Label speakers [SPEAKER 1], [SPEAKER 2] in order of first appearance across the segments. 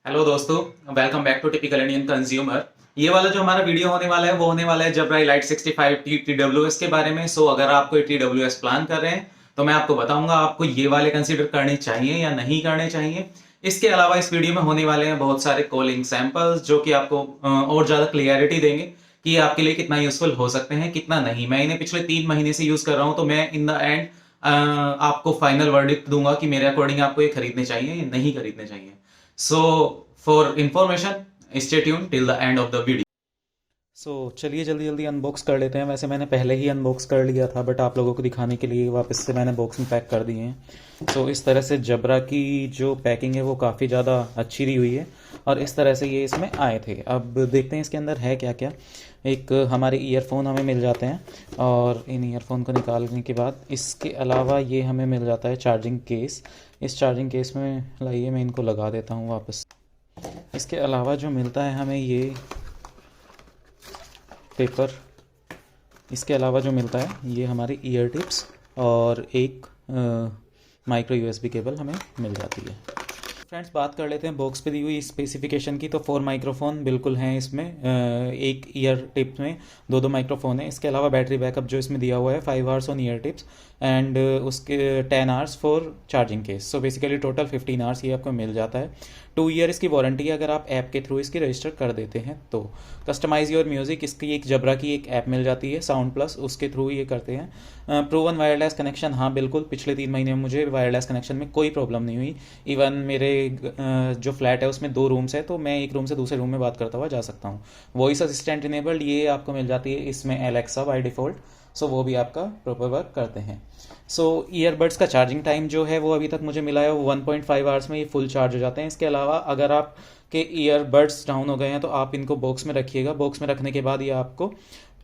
[SPEAKER 1] Hello दोस्तों, welcome back to typical Indian consumer. ये वाला जो हमारा वीडियो होने वाला है वो होने वाला है जबरा इलाइट 65 TWS के बारे में। सो अगर आप कोई TWS प्लान कर रहे हैं तो मैं आपको बताऊंगा आपको ये वाले कंसीडर करने चाहिए या नहीं करने चाहिए। इसके अलावा इस वीडियो में होने वाले हैं बहुत सारे कॉलिंग सैंपल्स जो कि आपको और ज़्यादा क्लियरिटी देंगे कि ये आपके लिए कितना यूजफुल हो सकते हैं कितना नहीं। मैं इन्हें पिछले 3 महीने से यूज़ कर रहा हूँ, तो मैं इन द एंड आपको फाइनल वर्डिक्ट दूंगा कि मेरे अकॉर्डिंग आपको ये खरीदने चाहिए या नहीं खरीदने चाहिए। So, for information, stay tuned till the end of the video. चलिए जल्दी जल्दी अनबॉक्स कर लेते हैं। वैसे मैंने पहले ही अनबॉक्स कर लिया था, बट आप लोगों को दिखाने के लिए वापस से मैंने बॉक्स में पैक कर दिए हैं। इस तरह से जबरा की जो पैकिंग है वो काफ़ी ज़्यादा अच्छी दी हुई है और इस तरह से ये इसमें आए थे। अब देखते हैं इसके अंदर है क्या क्या। एक हमारे ईयरफोन हमें मिल जाते हैं और इन ईयरफोन को निकालने के बाद इसके अलावा ये हमें मिल जाता है चार्जिंग केस। इस चार्जिंग केस में लाइए मैं इनको लगा देता हूँ वापस। इसके अलावा जो मिलता है हमें ये पेपर, इसके अलावा जो मिलता है ये हमारी ईयर टिप्स और एक माइक्रो यूएसबी केबल हमें मिल जाती है। फ्रेंड्स, बात कर लेते हैं बॉक्स पे दी हुई स्पेसिफिकेशन की। तो 4 माइक्रोफोन बिल्कुल हैं इसमें। एक ईयर टिप्स में दो माइक्रोफोन है। इसके अलावा बैटरी बैकअप जो इसमें दिया हुआ है 5 hours on year tips and उसके 10 hours for charging case. Basically total 15 hours ये आपको मिल जाता है। 2 ईयर इसकी वारंटी है अगर आप ऐप के थ्रू इसकी रजिस्टर कर देते हैं तो। कस्टमाइज योर म्यूज़िक, इसकी एक जबरा की एक ऐप मिल जाती है साउंड प्लस, उसके थ्रू ये करते हैं। प्रूवन वायरलेस कनेक्शन, हाँ बिल्कुल, पिछले 3 महीने में मुझे वायरलेस कनेक्शन में कोई प्रॉब्लम नहीं हुई। इवन मेरे जो फ्लैट है उसमें 2 रूम्स है तो मैं एक रूम से दूसरे रूम में बात करता हुआ जा सकता हूँ। वॉइस असिस्टेंट इनेबल्ड ये आपको मिल जाती है इसमें एलेक्सा बाय डिफ़ॉल्ट। वो भी आपका प्रॉपर वर्क करते हैं। ईयरबड्स का चार्जिंग टाइम जो है वो अभी तक मुझे मिला है वो 1.5 आवर्स में ये फुल चार्ज हो जाते हैं। इसके अलावा अगर आप के ईयरबड्स डाउन हो गए हैं तो आप इनको बॉक्स में रखिएगा। बॉक्स में रखने के बाद ये आपको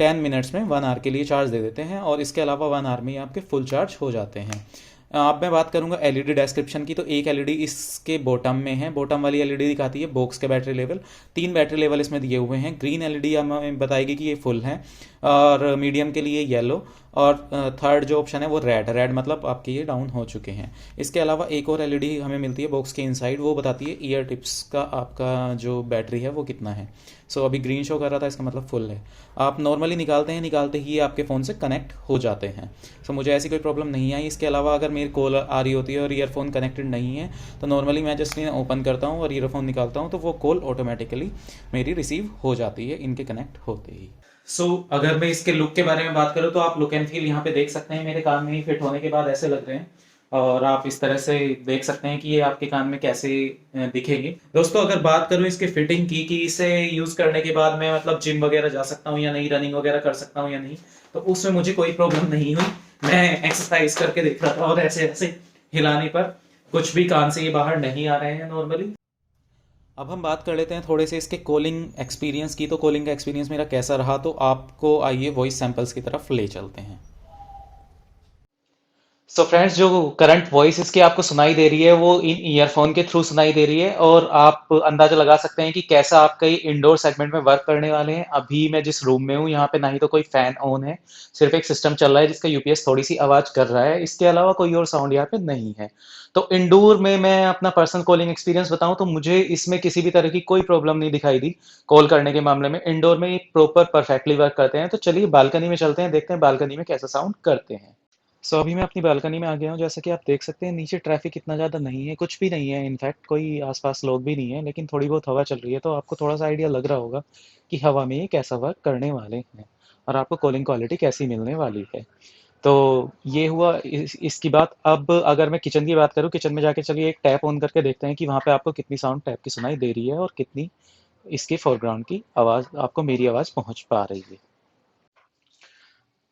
[SPEAKER 1] 10 मिनट्स में 1 आवर के लिए चार्ज दे देते हैं और इसके अलावा 1 आवर में ये आपके फुल चार्ज हो जाते हैं। अब मैं बात करूंगा एलईडी डिस्क्रिप्शन की। तो एक एलईडी इसके बॉटम में है, बॉटम वाली एलईडी दिखाती है बॉक्स के बैटरी लेवल। 3 बैटरी लेवल इसमें दिए हुए हैं। ग्रीन एलईडी हमें बताएगी कि ये फुल है और मीडियम के लिए येलो और थर्ड जो ऑप्शन है वो रेड मतलब आपके ये डाउन हो चुके हैं। इसके अलावा एक और एलईडी हमें मिलती है बॉक्स के इनसाइड, वो बताती है ईयर टिप्स का आपका जो बैटरी है वो कितना है। अभी ग्रीन शो कर रहा था, इसका मतलब फुल है। आप नॉर्मली निकालते ही ये आपके फ़ोन से कनेक्ट हो जाते हैं। मुझे ऐसी कोई प्रॉब्लम नहीं आई। इसके अलावा अगर मेरी कॉल आ रही होती है और ईयरफोन कनेक्टेड नहीं है तो नॉर्मली मैं जस्ट इन्हें ओपन करता हूँ और ईयरफोन निकालता हूँ तो वो कॉल ऑटोमेटिकली मेरी रिसीव हो जाती है इनके कनेक्ट होते ही। अगर मैं इसके लुक के बारे में बात करूँ तो आप लुक एंड फील यहाँ पे देख सकते हैं। मेरे कान में ही फिट होने के बाद ऐसे लग रहे हैं और आप इस तरह से देख सकते हैं कि ये आपके कान में कैसे दिखेंगे। दोस्तों, अगर बात करूँ इसके फिटिंग की कि इसे यूज करने के बाद मैं मतलब जिम वगैरह जा सकता हूँ या नहीं, रनिंग वगैरह कर सकता हूँ या नहीं, तो उसमें मुझे कोई प्रॉब्लम नहीं हुई। मैं एक्सरसाइज करके देख रहा था और ऐसे ऐसे हिलाने पर कुछ भी कान से ये बाहर नहीं आ रहे हैं नॉर्मली। अब हम बात कर लेते हैं थोड़े से इसके कॉलिंग एक्सपीरियंस की। तो कॉलिंग का एक्सपीरियंस मेरा कैसा रहा तो आपको आइए वॉइस सैंपल्स की तरफ ले चलते हैं। फ्रेंड्स, जो करंट वॉइस इसकी आपको सुनाई दे रही है वो इन ईयरफोन के थ्रू सुनाई दे रही है और आप अंदाजा लगा सकते हैं कि कैसा आपका ये इंडोर सेगमेंट में वर्क करने वाले हैं। अभी मैं जिस रूम में हूँ यहाँ पे ना ही तो कोई फैन ऑन है, सिर्फ एक सिस्टम चल रहा है जिसका यूपीएस थोड़ी सी आवाज कर रहा है। इसके अलावा कोई और साउंड यहाँ पे नहीं है। तो इंडोर में मैं अपना पर्सनल कॉलिंग एक्सपीरियंस बताऊं तो मुझे इसमें किसी भी तरह की कोई प्रॉब्लम नहीं दिखाई दी। कॉल करने के मामले में इंडोर में ये प्रॉपर परफेक्टली वर्क करते हैं। तो चलिए बालकनी में चलते हैं, देखते हैं बालकनी में कैसा साउंड करते हैं। अभी मैं अपनी बालकनी में आ गया हूँ। जैसा कि आप देख सकते हैं नीचे ट्रैफिक इतना ज़्यादा नहीं है, कुछ भी नहीं है, इनफैक्ट कोई आसपास लोग भी नहीं है, लेकिन थोड़ी बहुत हवा चल रही है तो आपको थोड़ा सा आइडिया लग रहा होगा कि हवा में ये कैसा वर्क करने वाले हैं और आपको कॉलिंग क्वालिटी कैसी मिलने वाली है। तो ये हुआ इसकी बात। अब अगर मैं किचन की बात करूँ, किचन में जाके चलिए एक टैप ऑन करके देखते हैं कि वहाँ पे आपको कितनी साउंड टैप की सुनाई दे रही है और कितनी इसके फोरग्राउंड की आवाज़ आपको मेरी आवाज़ पहुँच पा रही है।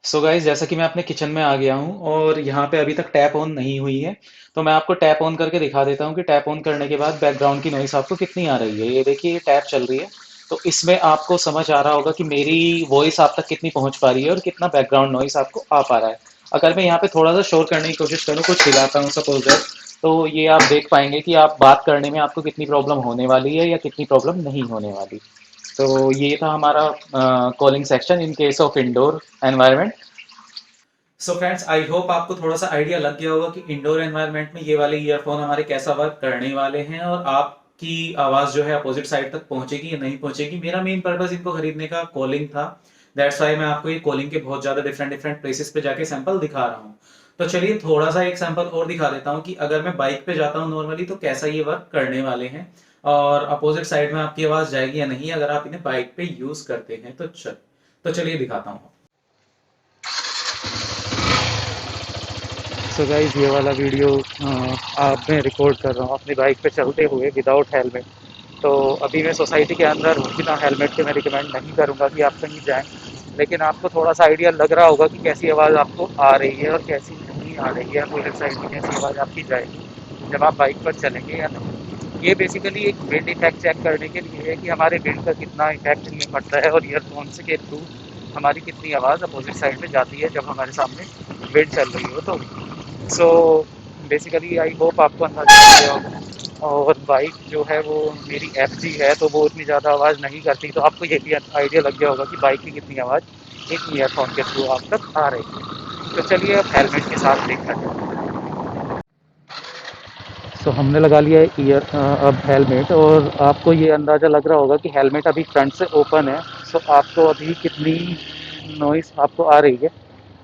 [SPEAKER 1] गाइज, जैसा कि मैं अपने किचन में आ गया हूँ और यहाँ पे अभी तक टैप ऑन नहीं हुई है, तो मैं आपको टैप ऑन करके दिखा देता हूँ कि टैप ऑन करने के बाद बैकग्राउंड की नॉइस आपको कितनी आ रही है। ये देखिए, ये टैप चल रही है तो इसमें आपको समझ आ रहा होगा कि मेरी वॉइस आप तक कितनी पहुंच पा रही है और कितना बैकग्राउंड नॉइस आपको आ पा रहा है। अगर मैं यहाँ पे थोड़ा सा शोर करने की कोशिश करूँ, कुछ हिलाता हूँ सपोज दैट, तो ये आप देख पाएंगे कि आप बात करने में आपको कितनी प्रॉब्लम होने वाली है या कितनी प्रॉब्लम नहीं होने वाली। तो ये था हमारा calling section in case of indoor environment. Friends, I hope आपको थोड़ा सा आइडिया लग गया होगा कि इंडोर एनवायरनमेंट में ये वाले ईयरफोन हमारे कैसा वर्क करने वाले हैं और आप की आवाज़ जो है अपोजिट साइड तक पहुंचेगी या नहीं पहुंचेगी। मेरा मेन पर्पस इनको खरीदने का कॉलिंग था, दैट्स वाई मैं आपको ये कॉलिंग के बहुत ज़्यादा डिफरेंट डिफरेंट प्लेसेस पे जाके सैंपल दिखा रहा हूँ। तो चलिए थोड़ा सा एक सैंपल और दिखा देता हूँ कि अगर मैं बाइक पे जाता हूँ नॉर्मली तो कैसा ये वर्क करने वाले हैं, और अपोजिट साइड में आपकी आवाज़ जाएगी या नहीं अगर आप इन्हें बाइक पे यूज़ करते हैं। तो चलिए दिखाता हूँ। सो गाइस, ये वाला वीडियो आप मैं रिकॉर्ड कर रहा हूँ अपनी बाइक पे चलते हुए विदाउट हेलमेट। तो अभी मैं सोसाइटी के अंदर हूँ, बिना हेलमेट के मैं रिकमेंड नहीं करूँगा कि आप कहीं जाएं, लेकिन आपको थोड़ा सा आइडिया लग रहा होगा कि कैसी आवाज़ आपको आ रही है और कैसी नहीं आ रही है, अपोजिट साइड में कैसी आवाज़ आपकी जाएगी जब आप बाइक पर चलेंगे या नहीं। ये बेसिकली एक विंड इफेक्ट चेक करने के लिए है कि हमारे विंड का कितना इफेक्ट इनमें पड़ता है और ईयरफोन्स के थ्रू हमारी कितनी आवाज़ अपोजिट साइड में जाती है जब हमारे सामने विंड चल रही हो। तो सो बेसिकली आई होप आपको अंदाजा लग गया होगा। और बाइक जो है वो मेरी एफजी है तो वो इतनी ज़्यादा आवाज़ नहीं करती, तो आपको ये भी आइडिया लग गया होगा कि बाइक की कितनी आवाज़ एक ईयरफोन के थ्रू आप तक आ रही है। तो चलिए अब हेलमेट के साथ देखते हैं। सो हमने लगा लिया है अब हेलमेट, और आपको ये अंदाज़ा लग रहा होगा कि हेलमेट अभी फ्रंट से ओपन है। सो आपको अभी कितनी नॉइज़ आपको आ रही है।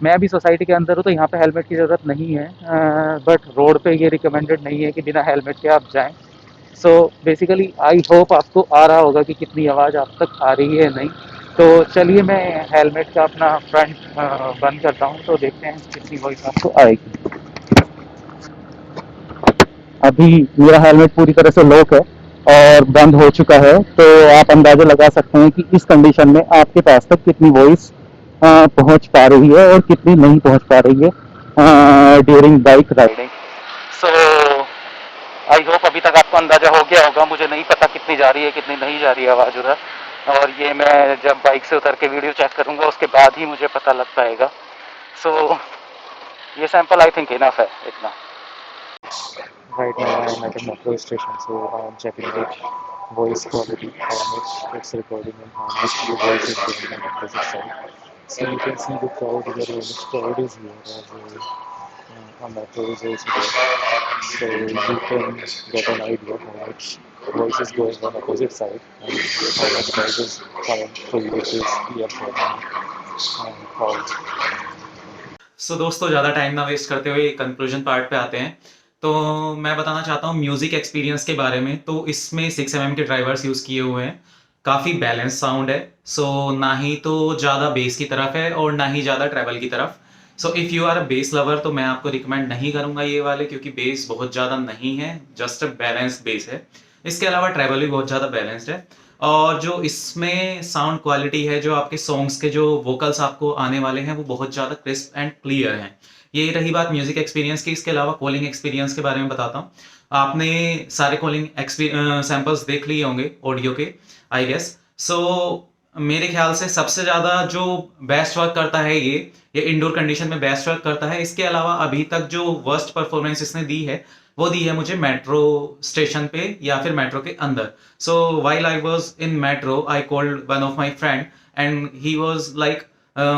[SPEAKER 1] मैं अभी सोसाइटी के अंदर हूँ तो यहाँ पे हेलमेट की ज़रूरत नहीं है, बट रोड पे ये रिकमेंडेड नहीं है कि बिना हेलमेट के आप जाएं। सो बेसिकली आई होप आपको आ रहा होगा कि कितनी आवाज़ आप तक आ रही है नहीं। तो चलिए मैं हेलमेट का अपना फ्रंट बंद करता हूँ तो देखते हैं कितनी वॉइस आपको आएगी। अभी मेरा हेलमेट पूरी तरह से लॉक है और बंद हो चुका है, तो आप अंदाज़ा लगा सकते हैं कि इस कंडीशन में आपके पास तक कितनी वॉइस पहुंच पा रही है और कितनी नहीं पहुंच पा रही है during bike riding. So I hope अभी तक आपको अंदाज़ा हो गया होगा। मुझे नहीं पता कितनी जा रही है कितनी नहीं जा रही है आवाज़ उधर, और ये मैं जब बाइक से उतर के वीडियो चेक करूँगा उसके बाद ही मुझे पता लग पाएगा। सो ये सैंपल आई थिंक इनफ है इतना। Right now I am at a metro station, so I am checking the voice quality, how much it's recording and how much the voice is going on opposite side. So you can see the crowd here, how much crowd is here as a metro is also there. So you can get an idea how much voice is going on opposite side and how much noise is coming through this earphone crowd. सो दोस्तों ज़्यादा time ना waste करते हुए conclusion part पे आते हैं। तो मैं बताना चाहता हूँ म्यूज़िक एक्सपीरियंस के बारे में। तो इसमें 6mm के ड्राइवर्स यूज़ किए हुए हैं, काफ़ी बैलेंस साउंड है। सो ना ही तो ज़्यादा बेस की तरफ है और ना ही ज़्यादा ट्रैवल की तरफ। So if you are a bass lover तो मैं आपको रिकमेंड नहीं करूँगा ये वाले, क्योंकि बेस बहुत ज़्यादा नहीं है, जस्ट अ बैलेंस्ड बेस है। इसके अलावा ट्रैवल भी बहुत ज़्यादा बैलेंस्ड है, और जो इसमें साउंड क्वालिटी है, जो आपके सॉन्ग्स के जो वोकल्स आपको आने वाले हैं वो बहुत ज़्यादा क्रिस्प एंड क्लियर हैं। ये रही बात म्यूजिक एक्सपीरियंस की। इसके अलावा कॉलिंग एक्सपीरियंस के बारे में बताता हूँ। आपने सारे कॉलिंग सैंपल्स देख लिए होंगे ऑडियो के, आई गेस। सो मेरे ख्याल से सबसे ज़्यादा जो बेस्ट वर्क करता है ये इंडोर कंडीशन में बेस्ट वर्क करता है। इसके अलावा अभी तक जो वर्स्ट परफॉर्मेंस इसने दी है वो दी है मुझे मेट्रो स्टेशन पे या फिर मेट्रो के अंदर। So while I was in metro I called one of my friend and he was like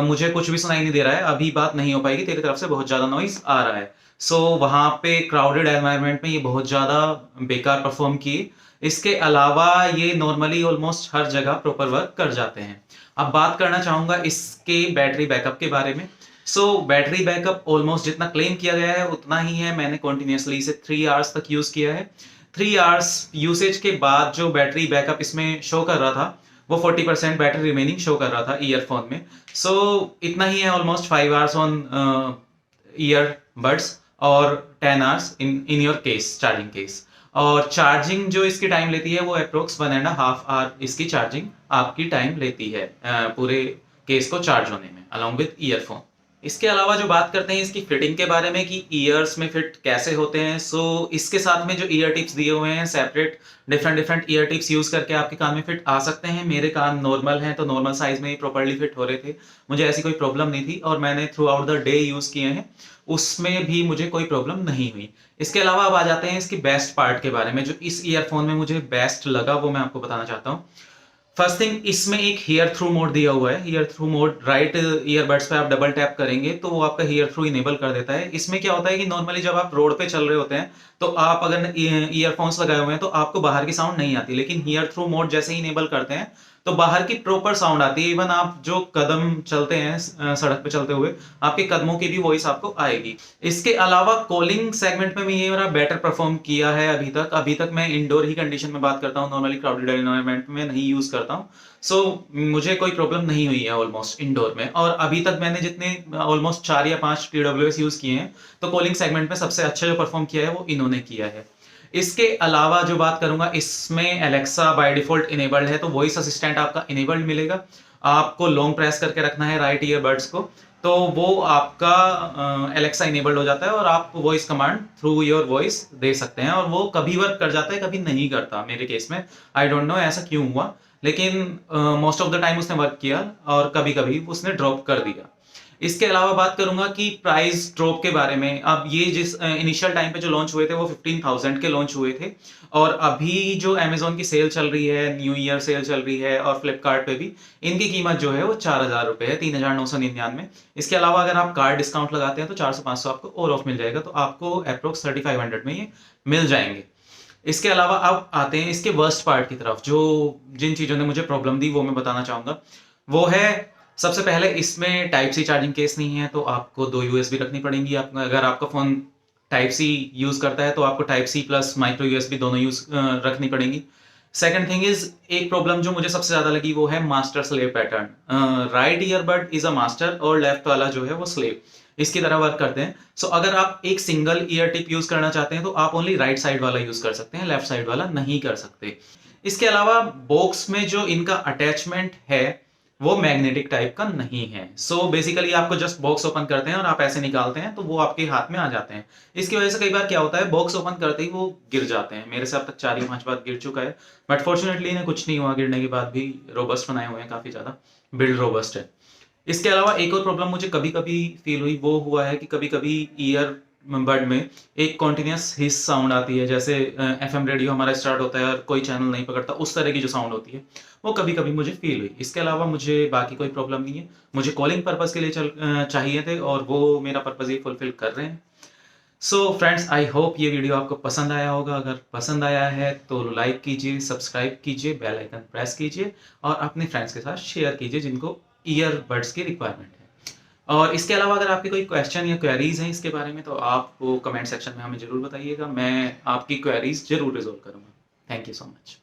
[SPEAKER 1] मुझे कुछ भी सुनाई नहीं दे रहा है, अभी बात नहीं हो पाएगी, तेरी तरफ से बहुत ज़्यादा नॉइज आ रहा है। सो वहाँ पे क्राउडेड एनवायरनमेंट में ये बहुत ज़्यादा बेकार परफॉर्म किए। इसके अलावा ये नॉर्मली ऑलमोस्ट हर जगह प्रॉपर वर्क कर जाते हैं। अब बात करना चाहूँगा इसके बैटरी बैकअप के बारे में। सो बैटरी बैकअप ऑलमोस्ट जितना क्लेम किया गया है उतना ही है। मैंने कॉन्टिन्यूसली इसे 3 आवर्स तक यूज़ किया है। 3 आवर्स यूसेज के बाद जो बैटरी बैकअप इसमें शो कर रहा था वो 40% बैटरी रिमेनिंग शो कर रहा था ईयरफोन में। सो इतना ही है ऑलमोस्ट 5 आवर्स ऑन ईयरबड्स और 10 hours in your case, charging case. और चार्जिंग जो इसकी टाइम लेती है वो अप्रोक्स 1.5 आवर इसकी चार्जिंग आपकी टाइम लेती है पूरे केस को चार्ज होने में अलॉन्ग विद ईयरफोन। इसके अलावा जो बात करते हैं इसकी फिटिंग के बारे में कि ईयर्स में फिट कैसे होते हैं। सो इसके साथ में जो ईयर टिप्स दिए हुए हैं separate different year tips use करके आपके कान में फिट आ सकते हैं। मेरे कान नॉर्मल हैं तो नॉर्मल साइज में ही प्रॉपर्ली फिट हो रहे थे, मुझे ऐसी कोई प्रॉब्लम नहीं थी और मैंने through out the day use किए हैं, उसमें भी मुझे कोई प्रॉब्लम नहीं हुई। इसके अलावा अब आ जाते हैं इसकी बेस्ट पार्ट के बारे में। जो इस ईयरफोन में मुझे बेस्ट लगा वो मैं आपको बताना चाहता हूँ। फर्स्ट थिंग, इसमें एक हीयर थ्रू मोड दिया हुआ है। Hear through mode, right earbuds पे आप डबल टैप करेंगे तो वो आपका हीयर थ्रू इनेबल कर देता है। इसमें क्या होता है कि नॉर्मली जब आप रोड पे चल रहे होते हैं तो आप अगर ईयरफोन्स लगाए हुए हैं तो आपको बाहर की साउंड नहीं आती, लेकिन हीयर थ्रू मोड जैसे ही इनेबल करते हैं तो बाहर की प्रॉपर साउंड आती है। इवन आप जो कदम चलते हैं सड़क पे चलते हुए, आपके कदमों की भी वॉइस आपको आएगी। इसके अलावा कॉलिंग सेगमेंट में भी ये मेरा बेटर परफॉर्म किया है अभी तक मैं इंडोर ही कंडीशन में बात करता हूँ, नॉर्मली क्राउडेड एनवायरनमेंट में नहीं यूज करता हूँ। सो मुझे कोई प्रॉब्लम नहीं हुई है ऑलमोस्ट इंडोर में। और अभी तक मैंने जितने ऑलमोस्ट 4 या 5 TWS यूज किए हैं, तो कॉलिंग सेगमेंट में सबसे अच्छा जो परफॉर्म किया है वो इन्होंने किया है। इसके अलावा जो बात करूंगा, इसमें एलेक्सा बाय डिफॉल्ट इनेबल्ड है, तो वॉइस असिस्टेंट आपका इनेबल्ड मिलेगा। आपको लॉन्ग प्रेस करके रखना है राइट ईयरबड्स को, तो वो आपका एलेक्सा इनेबल्ड हो जाता है और आप voice command through your voice दे सकते हैं, और वो कभी वर्क कर जाता है कभी नहीं करता। मेरे केस में आई डोंट नो ऐसा क्यों हुआ, लेकिन मोस्ट ऑफ द टाइम उसने वर्क किया और कभी कभी उसने ड्रॉप कर दिया। इसके अलावा बात करूंगा कि प्राइस ड्रॉप के बारे में। अब ये जिस इनिशियल टाइम पे जो लॉन्च हुए थे वो 15,000 के लॉन्च हुए थे, और अभी जो अमेजोन की सेल चल रही है, न्यू ईयर सेल चल रही है, और फ्लिपकार्ट पे भी इनकी कीमत जो है वो 4,000 रुपये है, 3,999। इसके अलावा अगर आप कार्ड डिस्काउंट लगाते हैं तो 400-500 आपको और ऑफ मिल जाएगा, तो आपको अप्रोक्स 3500 में ये मिल जाएंगे। इसके अलावा अब आते हैं इसके वर्स्ट पार्ट की तरफ, जो जिन चीज़ों ने मुझे प्रॉब्लम दी वो मैं बताना चाहूँगा। वो है, सबसे पहले इसमें टाइप सी चार्जिंग केस नहीं है, तो आपको 2 USB रखनी पड़ेंगी। अगर आपका फ़ोन टाइप सी यूज़ करता है तो आपको type C plus micro USB दोनों रखनी पड़ेंगी। सेकंड थिंग इज, एक प्रॉब्लम जो मुझे सबसे ज़्यादा लगी वो है master slave pattern. Right earbud is a master और लेफ्ट वाला जो है वो स्लेव, इसकी तरह वर्क करते हैं। सो अगर आप एक सिंगल ईयर टिप यूज करना चाहते हैं तो आप ओनली राइट साइड वाला यूज कर सकते हैं, लेफ्ट साइड वाला नहीं कर सकते। इसके अलावा बॉक्स में जो इनका अटैचमेंट है वो मैग्नेटिक टाइप का नहीं है। सो बेसिकली आपको जस्ट बॉक्स ओपन करते हैं और आप ऐसे निकालते हैं तो वो आपके हाथ में आ जाते हैं। इसकी वजह से कई बार क्या होता है, बॉक्स ओपन करते ही वो गिर जाते हैं। मेरे से अब तक 4 या 5 बार गिर चुका है, बट फॉर्चुनेटली इन्हें कुछ नहीं हुआ, गिरने के बाद भी रोबस्ट बनाए हुए हैं, काफी ज्यादा बिल्ड रोबस्ट है। इसके अलावा एक और प्रॉब्लम मुझे कभी कभी फील हुई, वो हुआ है कि कभी कभी ईयर बड में एक कॉन्टिन्यूस हिस साउंड आती है, जैसे FM रेडियो हमारा स्टार्ट होता है और कोई चैनल नहीं पकड़ता, उस तरह की जो साउंड होती है वो कभी कभी मुझे फील हुई। इसके अलावा मुझे बाकी कोई प्रॉब्लम नहीं है। मुझे कॉलिंग पर्पज के लिए चाहिए थे और वो मेरा पर्पज ये फुलफिल कर रहे हैं। सो फ्रेंड्स, आई होप ये वीडियो आपको पसंद आया होगा। अगर पसंद आया है तो लाइक कीजिए, सब्सक्राइब कीजिए, बेल आइकन प्रेस कीजिए और अपने फ्रेंड्स के साथ शेयर कीजिए जिनको ईयरबड्स की रिक्वायरमेंट है। और इसके अलावा अगर आपके कोई क्वेश्चन या क्वेरीज हैं इसके बारे में तो आप वो कमेंट सेक्शन में हमें जरूर बताइएगा, मैं आपकी क्वेरीज जरूर रिजॉल्व करूंगा। Thank you so much.